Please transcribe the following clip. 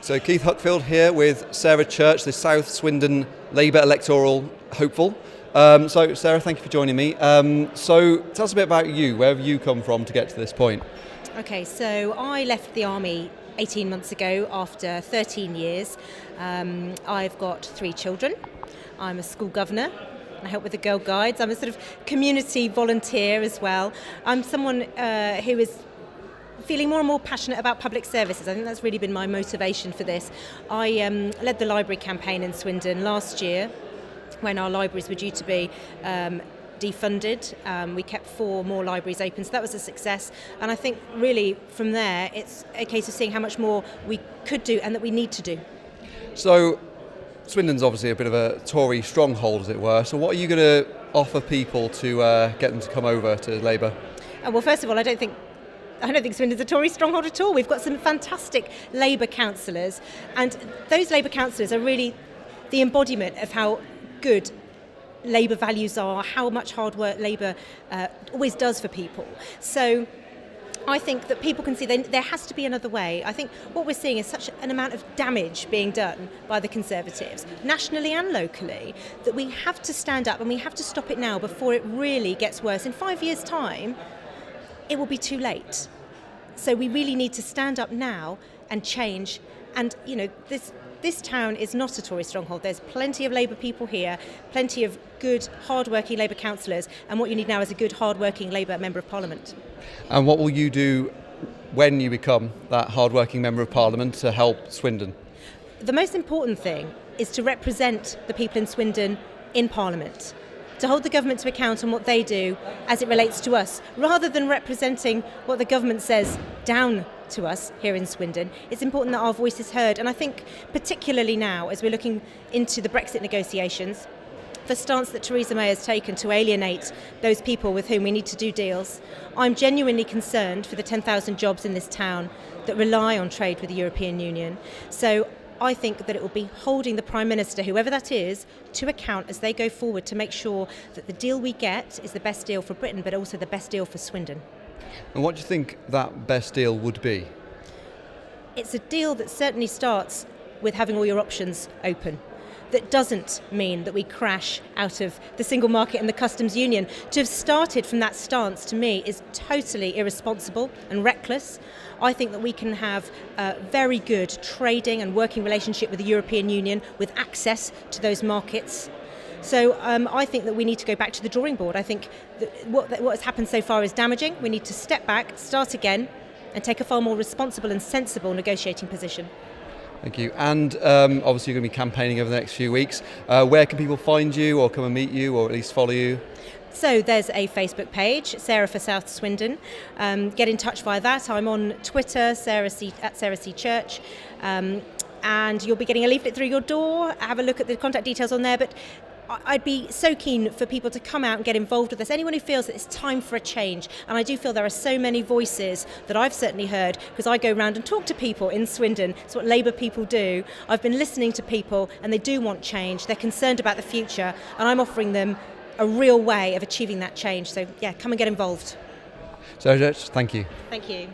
So Keith Huckfield here with Sarah Church, the South Swindon Labour electoral hopeful. So Sarah, thank you for joining me. So tell us a bit about you. Where have you come from to get to this point? Okay, so I left the army 18 months ago after 13 years. I've got 3 children. I'm a school governor. I help with the Girl Guides. I'm a sort of community volunteer as well. I'm someone who is feeling more and more passionate about public services. I think that's really been my motivation for this. I led the library campaign in Swindon last year when our libraries were due to be defunded. We kept 4 more libraries open, so that was a success. And I think really from there it's a case of seeing how much more we could do and that we need to do. So Swindon's obviously a bit of a Tory stronghold, as it were. So what are you going to offer people to get them to come over to Labour? Well, first of all, I don't think Swindon's a Tory stronghold at all. We've got some fantastic Labour councillors, and those Labour councillors are really the embodiment of how good Labour values are, how much hard work Labour always does for people. So I think that people can see there has to be another way. I think what we're seeing is such an amount of damage being done by the Conservatives, nationally and locally, that we have to stand up and we have to stop it now before it really gets worse. In 5 years' time, it will be too late. So we really need to stand up now and change. And, you know, this town is not a Tory stronghold. There's plenty of Labour people here, plenty of good, hard-working Labour councillors, and what you need now is a good, hard-working Labour Member of Parliament. And what will you do when you become that hard-working Member of Parliament to help Swindon? The most important thing is to represent the people in Swindon in Parliament, to hold the government to account on what they do as it relates to us, rather than representing what the government says down to us here in Swindon. It's important that our voice is heard, and I think particularly now as we're looking into the Brexit negotiations, the stance that Theresa May has taken to alienate those people with whom we need to do deals, I'm genuinely concerned for the 10,000 jobs in this town that rely on trade with the European Union. So I think that it will be holding the Prime Minister, whoever that is, to account as they go forward to make sure that the deal we get is the best deal for Britain, but also the best deal for Swindon. And what do you think that best deal would be? It's a deal that certainly starts with having all your options open. That doesn't mean that we crash out of the single market and the customs union. To have started from that stance, to me, is totally irresponsible and reckless. I think that we can have a very good trading and working relationship with the European Union with access to those markets. So I think that we need to go back to the drawing board. I think that what has happened so far is damaging. We need to step back, start again, and take a far more responsible and sensible negotiating position. Thank you. And obviously you're going to be campaigning over the next few weeks. Where can people find you or come and meet you or at least follow you? So there's a Facebook page, Sarah for South Swindon. Get in touch via that. I'm on Twitter, Sarah C Church. And you'll be getting a leaflet through your door. Have a look at the contact details on there. But I'd be so keen for people to come out and get involved with us. Anyone who feels that it's time for a change. And I do feel there are so many voices that I've certainly heard, because I go around and talk to people in Swindon. It's what Labour people do. I've been listening to people and they do want change. They're concerned about the future, and I'm offering them a real way of achieving that change. So yeah, come and get involved. So, thank you. Thank you.